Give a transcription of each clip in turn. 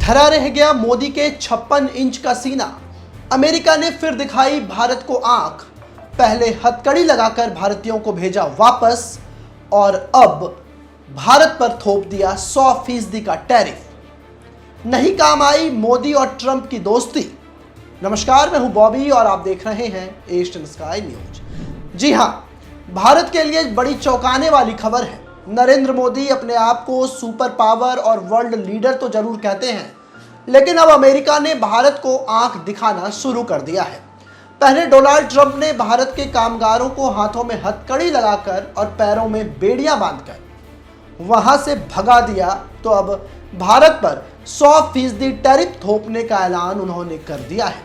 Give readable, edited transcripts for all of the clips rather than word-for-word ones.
धरा रह गया मोदी के 56 इंच का सीना। अमेरिका ने फिर दिखाई भारत को आंख। पहले हथकड़ी लगाकर भारतीयों को भेजा वापस और अब भारत पर थोप दिया 100% का टैरिफ। नहीं काम आई मोदी और ट्रंप की दोस्ती। नमस्कार, मैं हूं बॉबी और आप देख रहे हैं एशियन स्काई न्यूज। जी हां, भारत के लिए बड़ी चौंकाने वाली खबर है। नरेंद्र मोदी अपने आप को सुपर पावर और वर्ल्ड लीडर तो जरूर कहते हैं, लेकिन अब अमेरिका ने भारत को आंख दिखाना शुरू कर दिया है। पहले डोनाल्ड ट्रंप ने भारत के कामगारों को हाथों में हथकड़ी लगाकर और पैरों में बेड़ियां बांधकर वहां से भगा दिया, तो अब भारत पर 100% टैरिफ थोपने का ऐलान उन्होंने कर दिया है,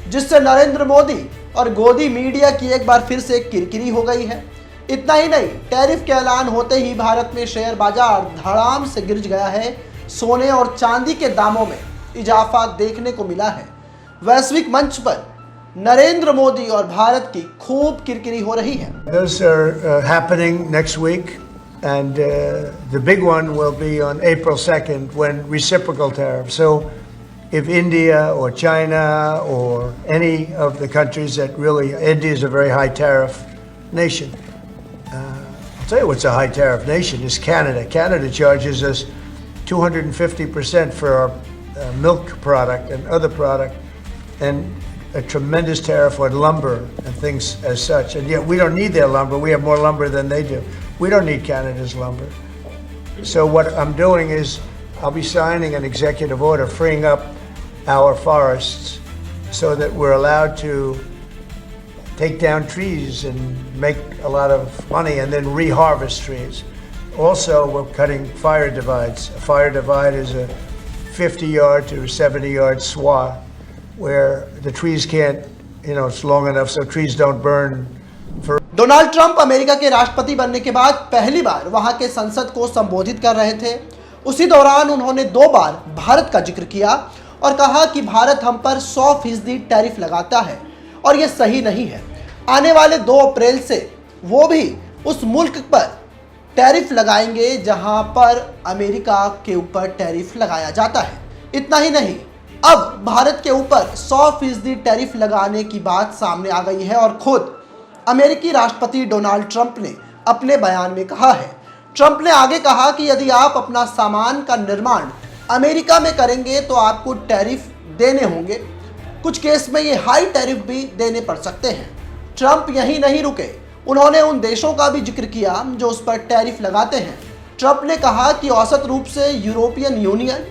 जिससे नरेंद्र मोदी और गोदी मीडिया की एक बार फिर से किरकिरी हो गई है। इतना ही नहीं, टैरिफ के ऐलान होते ही भारत में शेयर बाजार धड़ाम से गिर गया है। सोने और चांदी के दामों में इजाफा देखने को मिला है। वैश्विक मंच पर नरेंद्र मोदी और भारत की खूब किरकिरी हो रही है। Those are happening next week, and the big one will be on April 2nd when reciprocal tariffs. So, if India or China or any of the countries that really, India is a very high tariff nation. I'll tell you what's a high tariff nation is Canada. Canada charges us 250% for our milk product and other product, and a tremendous tariff on lumber and things as such. And yet we don't need their lumber. We have more lumber than they do. We don't need Canada's lumber. So what I'm doing is I'll be signing an executive order freeing up our forests so that we're allowed to take down trees and make a lot of money and then reharvest trees. Also, we're cutting fire divides. A fire divide is a 50-yard to 70-yard swath where the trees can't, it's long enough so trees don't burn. Donald Trump America के राष्ट्रपति बनने के बाद पहली बार वहां के संसद को संबोधित कर रहे थे। उसी दौरान उन्होंने 2 बार भारत का जिक्र किया और कहा कि भारत हम पर 100% टैरिफ लगाता है और ये सही नहीं है। आने वाले 2 अप्रैल से वो भी उस मुल्क पर टैरिफ लगाएंगे जहां पर अमेरिका के ऊपर टैरिफ लगाया जाता है। इतना ही नहीं, अब भारत के ऊपर 100% टैरिफ लगाने की बात सामने आ गई है और खुद अमेरिकी राष्ट्रपति डोनाल्ड ट्रंप ने अपने बयान में कहा है। ट्रंप ने आगे कहा कि यदि आप अपना सामान का निर्माण अमेरिका में करेंगे तो आपको टैरिफ देने होंगे। कुछ केस में ये हाई टैरिफ भी देने पड़ सकते हैं। ट्रंप यहीं नहीं रुके, उन्होंने उन देशों का भी जिक्र किया जो उस पर टैरिफ लगाते हैं। ट्रंप ने कहा कि औसत रूप से यूरोपियन यूनियन,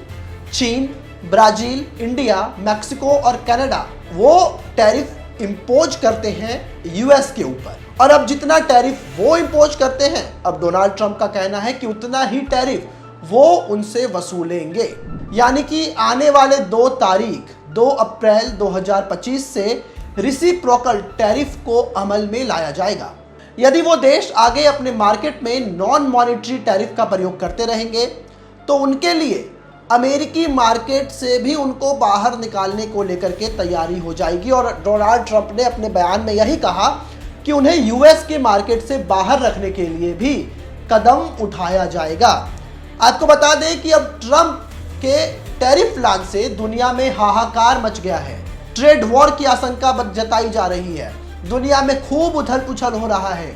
चीन, ब्राजील, इंडिया, मैक्सिको और कनाडा वो टैरिफ इंपोज करते हैं यूएस के ऊपर, और अब जितना टैरिफ वो इंपोज करते हैं, अब डोनाल्ड ट्रंप का कहना है कि उतना ही टैरिफ वो उनसे वसूलेंगे। यानी कि आने वाले 2 अप्रैल 2025 से रिसिप्रोकल टैरिफ को अमल में लाया जाएगा। यदि वो देश आगे अपने मार्केट में नॉन मॉनेटरी टैरिफ का प्रयोग करते रहेंगे तो उनके लिए अमेरिकी मार्केट से भी उनको बाहर निकालने को लेकर के तैयारी हो जाएगी। और डोनाल्ड ट्रंप ने अपने बयान में यही कहा कि उन्हें यूएस के मार्केट से बाहर रखने के लिए भी कदम उठाया जाएगा। आपको बता दें कि अब ट्रंप के टैरिफ प्लान से दुनिया में हाहाकार मच गया है। ट्रेड वॉर की आशंका जताई जा रही है। दुनिया में खूब उथल पुथल हो रहा है।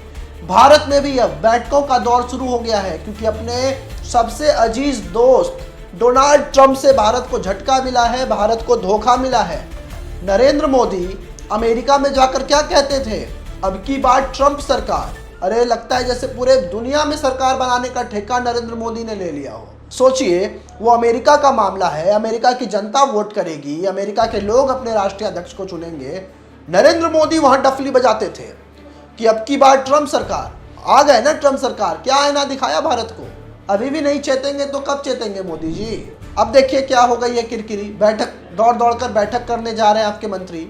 भारत में भी अब बैठकों का दौर शुरू हो गया है, क्योंकि अपने सबसे अजीज दोस्त डोनाल्ड ट्रंप से भारत को झटका मिला है, भारत को धोखा मिला है। नरेंद्र मोदी अमेरिका में जाकर क्या कहते थे, अब की बार ट्रंप सरकार, अरे लगता है जैसे पूरे दुनिया में सरकार बनाने का ठेका नरेंद्र मोदी ने ले लिया हो। सोचिए, वो अमेरिका का मामला है, अमेरिका की जनता वोट करेगी, अमेरिका के लोग अपने राष्ट्रीय अध्यक्ष को चुनेंगे। नरेंद्र मोदी वहां डफली बजाते थे कि अब की बार ट्रंप सरकार। आ गए ना ट्रंप सरकार, क्या आईना दिखाया भारत को। अभी भी नहीं चेतेंगे तो कब चेतेंगे मोदी जी। अब देखिए क्या हो गई है किरकिरी। बैठक दौड़ कर बैठक करने जा रहे हैं आपके मंत्री।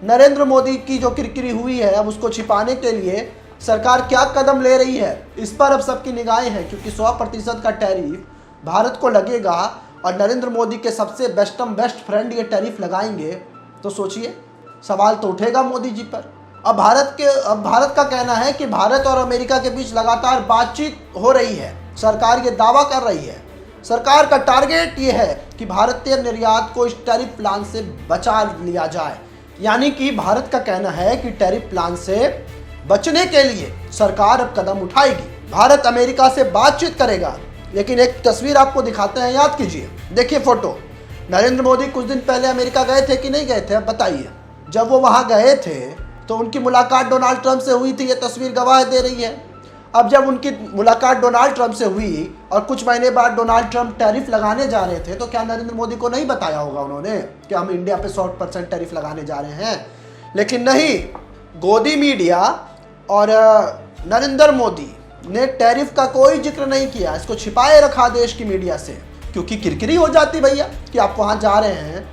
नरेंद्र मोदी की जो किरकिरी हुई है, अब उसको छिपाने के लिए सरकार क्या कदम ले रही है, इस पर अब सबकी निगाहें हैं, क्योंकि 100% का टैरिफ भारत को लगेगा और नरेंद्र मोदी के सबसे बेस्ट फ्रेंड ये टैरिफ लगाएंगे, तो सोचिए सवाल तो उठेगा मोदी जी पर। अब भारत का कहना है कि भारत और अमेरिका के बीच लगातार बातचीत हो रही है। सरकार ये दावा कर रही है सरकार का टारगेट ये है कि भारतीय निर्यात को इस टैरिफ प्लान से बचा लिया जाए। यानी कि भारत का कहना है कि टैरिफ प्लान से बचने के लिए सरकार अब कदम उठाएगी, भारत अमेरिका से बातचीत करेगा। लेकिन एक तस्वीर आपको दिखाते हैं, याद कीजिए, देखिए फोटो। नरेंद्र मोदी कुछ दिन पहले अमेरिका गए थे कि नहीं गए थे, अब बताइए। जब वो वहां गए थे तो उनकी मुलाकात डोनाल्ड ट्रंप से हुई थी, ये तस्वीर गवाह दे रही है। अब जब उनकी मुलाकात डोनाल्ड ट्रंप से हुई और कुछ महीने बाद डोनाल्ड ट्रंप टैरिफ लगाने जा रहे थे, तो क्या नरेंद्र मोदी को नहीं बताया होगा उन्होंने कि हम इंडिया पे 100% टैरिफ लगाने जा रहे हैं? लेकिन नहीं, गोदी मीडिया और नरेंद्र मोदी ने टैरिफ का कोई जिक्र नहीं किया, इसको छिपाए रखा देश की मीडिया से, क्योंकि किरकिरी हो जाती भैया कि आप वहाँ जा रहे हैं,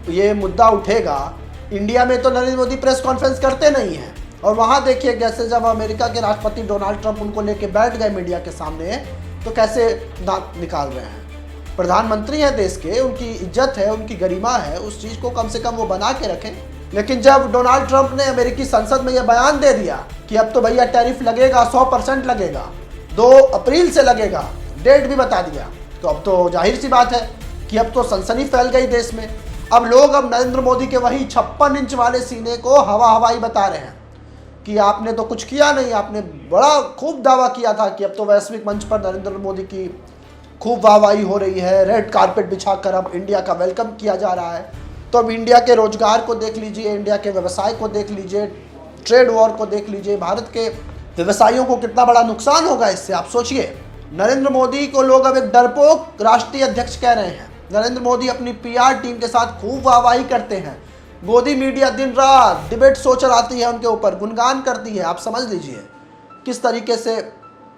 ये मुद्दा उठेगा। इंडिया में तो नरेंद्र मोदी प्रेस कॉन्फ्रेंस करते नहीं हैं, और वहाँ देखिए कैसे जब अमेरिका के राष्ट्रपति डोनाल्ड ट्रंप उनको लेके बैठ गए मीडिया के सामने, तो कैसे दांत निकाल रहे हैं। प्रधानमंत्री हैं देश के, उनकी इज्जत है, उनकी गरिमा है, उस चीज़ को कम से कम वो बना के रखें। लेकिन जब डोनाल्ड ट्रंप ने अमेरिकी संसद में यह बयान दे दिया कि अब तो भैया टैरिफ लगेगा, 100% लगेगा, 2 अप्रैल से लगेगा, डेट भी बता दिया, तो अब तो जाहिर सी बात है कि अब तो सनसनी फैल गई देश में। अब लोग अब नरेंद्र मोदी के वही 56 इंच वाले सीने को हवाई बता रहे हैं कि आपने तो कुछ किया नहीं, आपने बड़ा खूब दावा किया था कि अब तो वैश्विक मंच पर नरेंद्र मोदी की खूब वाहवाही हो रही है, रेड कारपेट बिछाकर अब इंडिया का वेलकम किया जा रहा है। तो अब इंडिया के रोजगार को देख लीजिए, इंडिया के व्यवसाय को देख लीजिए, ट्रेड वॉर को देख लीजिए, भारत के व्यवसायियों को कितना बड़ा नुकसान होगा इससे, आप सोचिए। नरेंद्र मोदी को लोग अब एक डरपोक राष्ट्रीय अध्यक्ष कह रहे हैं। नरेंद्र मोदी अपनी पीआर टीम के साथ खूब वाहवाही करते हैं, गोदी मीडिया दिन रात डिबेट शो चलाती है, उनके ऊपर गुणगान करती है। आप समझ लीजिए किस तरीके से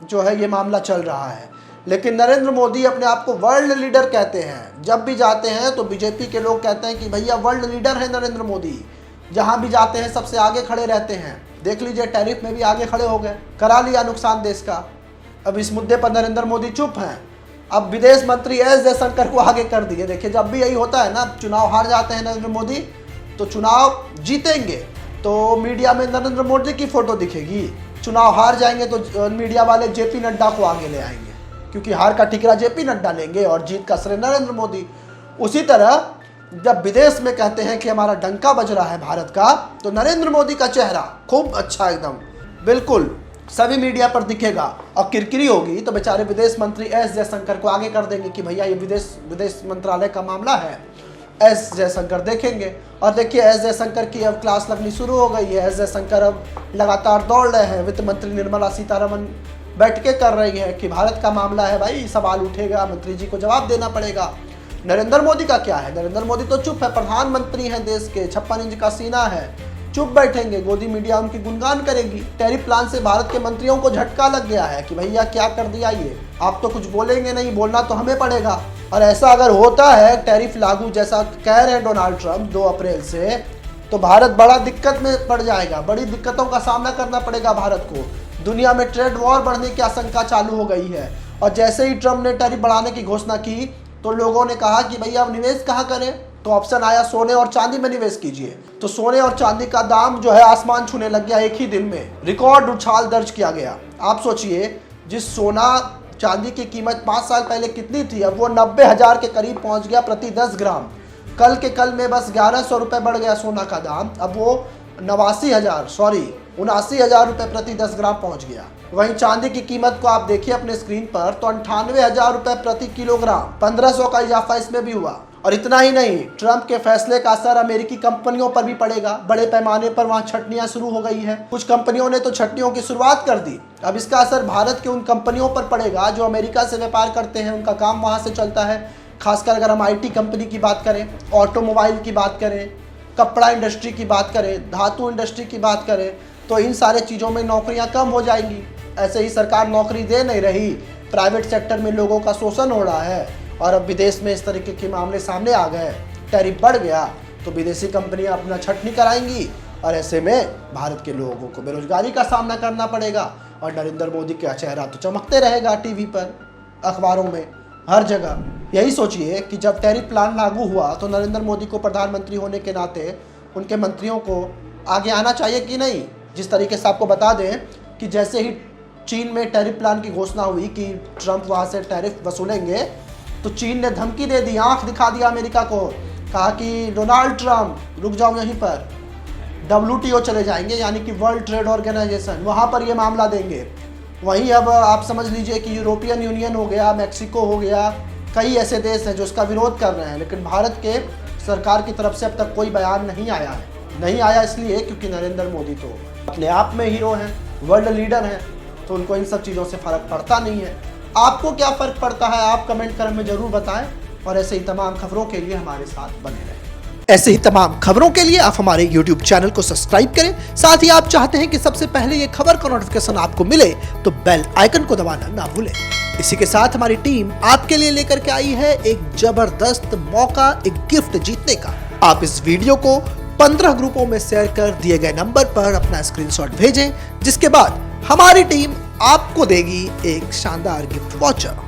जो है ये मामला चल रहा है। लेकिन नरेंद्र मोदी अपने आप को वर्ल्ड लीडर कहते हैं। जब भी जाते हैं तो बीजेपी के लोग कहते हैं कि भैया वर्ल्ड लीडर है नरेंद्र मोदी, जहां भी जाते हैं सबसे आगे खड़े रहते हैं। देख लीजिए टैरिफ में भी आगे खड़े हो गए, करा लिया नुकसान देश का। अब इस मुद्दे पर नरेंद्र मोदी चुप हैं। अब विदेश मंत्री एस जयशंकर को आगे कर दिए। देखिए जब भी यही होता है ना, चुनाव हार जाते हैं नरेंद्र मोदी, तो चुनाव जीतेंगे तो मीडिया में नरेंद्र मोदी की फोटो दिखेगी, चुनाव हार जाएंगे तो मीडिया वाले जेपी नड्डा को आगे ले आएंगे, क्योंकि हार का ठिकरा जेपी नड्डा लेंगे और जीत का श्रेय नरेंद्र मोदी। उसी तरह जब विदेश में कहते हैं कि हमारा डंका बज रहा है भारत का, तो नरेंद्र मोदी का चेहरा खूब अच्छा एकदम बिल्कुल सभी मीडिया पर दिखेगा। और किरकिरी होगी तो बेचारे विदेश मंत्री एस जयशंकर को आगे कर देंगे कि भैया ये विदेश मंत्रालय का मामला है, एस जयशंकर देखेंगे। और देखिए एस जयशंकर की अब क्लास लगनी शुरू हो गई है। एस जयशंकर अब लगातार दौड़ रहे हैं। वित्त मंत्री निर्मला सीतारमन बैठ के कर रही है कि भारत का मामला है भाई, सवाल उठेगा, मंत्री जी को जवाब देना पड़ेगा। नरेंद्र मोदी का क्या है? नरेंद्र मोदी तो चुप है, प्रधानमंत्री हैं देश के, 56 इंच का सीना है, चुप बैठेंगे। गोदी मीडिया उनकी गुणगान करेगी। टैरिफ प्लान से भारत के मंत्रियों को झटका लग गया है कि भैया क्या कर दिया ये, आप तो कुछ बोलेंगे नहीं, बोलना तो हमें पड़ेगा। और ऐसा अगर होता है टैरिफ लागू जैसा कह रहे हैं डोनाल्ड ट्रंप 2 अप्रैल से, तो भारत बड़ा दिक्कत में पड़ जाएगा, बड़ी दिक्कतों का सामना करना पड़ेगा भारत को। दुनिया में ट्रेड वॉर बढ़ने की आशंका चालू हो गई है। और जैसे ही ट्रंप ने टैरिफ बढ़ाने की घोषणा की तो लोगों ने कहा कि भैया अब निवेश कहाँ करें, तो ऑप्शन आया सोने और चांदी में निवेश कीजिए। तो सोने और चांदी का दाम जो है आसमान छूने लग गया, एक ही दिन में रिकॉर्ड उछाल दर्ज किया गया। आप सोचिए जिस सोना चांदी की कीमत 5 साल पहले कितनी थी, अब वो 90,000 के करीब पहुंच गया प्रति 10 ग्राम। कल के कल में बस 1100 रुपये बढ़ गया सोना का दाम, अब वो 79,000 रुपये प्रति 10 ग्राम पहुंच गया। वहीं चांदी की कीमत को आप देखिए अपने स्क्रीन पर, तो 98,000 रुपये प्रति किलोग्राम, 1500 का इजाफा इसमें भी हुआ। और इतना ही नहीं, ट्रंप के फैसले का असर अमेरिकी कंपनियों पर भी पड़ेगा। बड़े पैमाने पर वहां छटनियां शुरू हो गई है, कुछ कंपनियों ने तो छटनियों की शुरुआत कर दी। अब इसका असर भारत के उन कंपनियों पर पड़ेगा जो अमेरिका से व्यापार करते हैं, उनका काम वहां से चलता है। खासकर अगर हम IT कंपनी की बात करें, ऑटोमोबाइल की बात करें, कपड़ा इंडस्ट्री की बात करें, धातु इंडस्ट्री की बात करें, तो इन सारे चीज़ों में नौकरियां कम हो जाएंगी। ऐसे ही सरकार नौकरी दे नहीं रही, प्राइवेट सेक्टर में लोगों का शोषण हो रहा है। और अब विदेश में इस तरीके के मामले सामने आ गए, टैरिफ बढ़ गया तो विदेशी कंपनियां अपना छटनी कराएंगी, और ऐसे में भारत के लोगों को बेरोजगारी का सामना करना पड़ेगा। और नरेंद्र मोदी का चेहरा तो चमकते रहेगा टीवी पर, अखबारों में, हर जगह। यही सोचिए कि जब टैरिफ प्लान लागू हुआ तो नरेंद्र मोदी को प्रधानमंत्री होने के नाते उनके मंत्रियों को आगे आना चाहिए कि नहीं। जिस तरीके से आपको बता दें कि जैसे ही चीन में टैरिफ प्लान की घोषणा हुई कि ट्रंप वहाँ से टैरिफ वसूलेंगे, तो चीन ने धमकी दे दी, आंख दिखा दिया अमेरिका को, कहा कि डोनाल्ड ट्रंप रुक जाओ यहीं पर, WTO चले जाएंगे यानी कि वर्ल्ड ट्रेड ऑर्गेनाइजेशन, वहाँ पर ये मामला देंगे। वहीं अब आप समझ लीजिए कि यूरोपियन यूनियन हो गया, मैक्सिको हो गया, कई ऐसे देश हैं जो इसका विरोध कर रहे हैं, लेकिन भारत के सरकार की तरफ से अब तक कोई बयान नहीं आया है। नहीं आया इसलिए क्योंकि नरेंद्र मोदी तो अपने आप में हीरो हैं, वर्ल्ड लीडर हैं, तो उनको इन सब चीज़ों से फ़र्क पड़ता नहीं है। आपको क्या फ़र्क पड़ता है, आप कमेंट कर हमें ज़रूर बताएं, और ऐसे ही तमाम खबरों के लिए हमारे साथ बने रहें। ऐसे ही तमाम खबरों के लिए आप हमारे YouTube चैनल को सब्सक्राइब करें। साथ ही आप चाहते हैं कि सबसे पहले ये खबर का नोटिफिकेशन आपको मिले तो बेल आइकन को दबाना ना भूलें। इसी के साथ हमारी टीम आपके लिए लेकर के आई है एक जबरदस्त मौका, एक गिफ्ट जीतने का। आप इस वीडियो को 15 ग्रुपों में शेयर कर दिए गए नंबर पर अपना स्क्रीनशॉट भेजें, जिसके बाद हमारी टीम आपको देगी एक शानदार गिफ्ट वाउचर।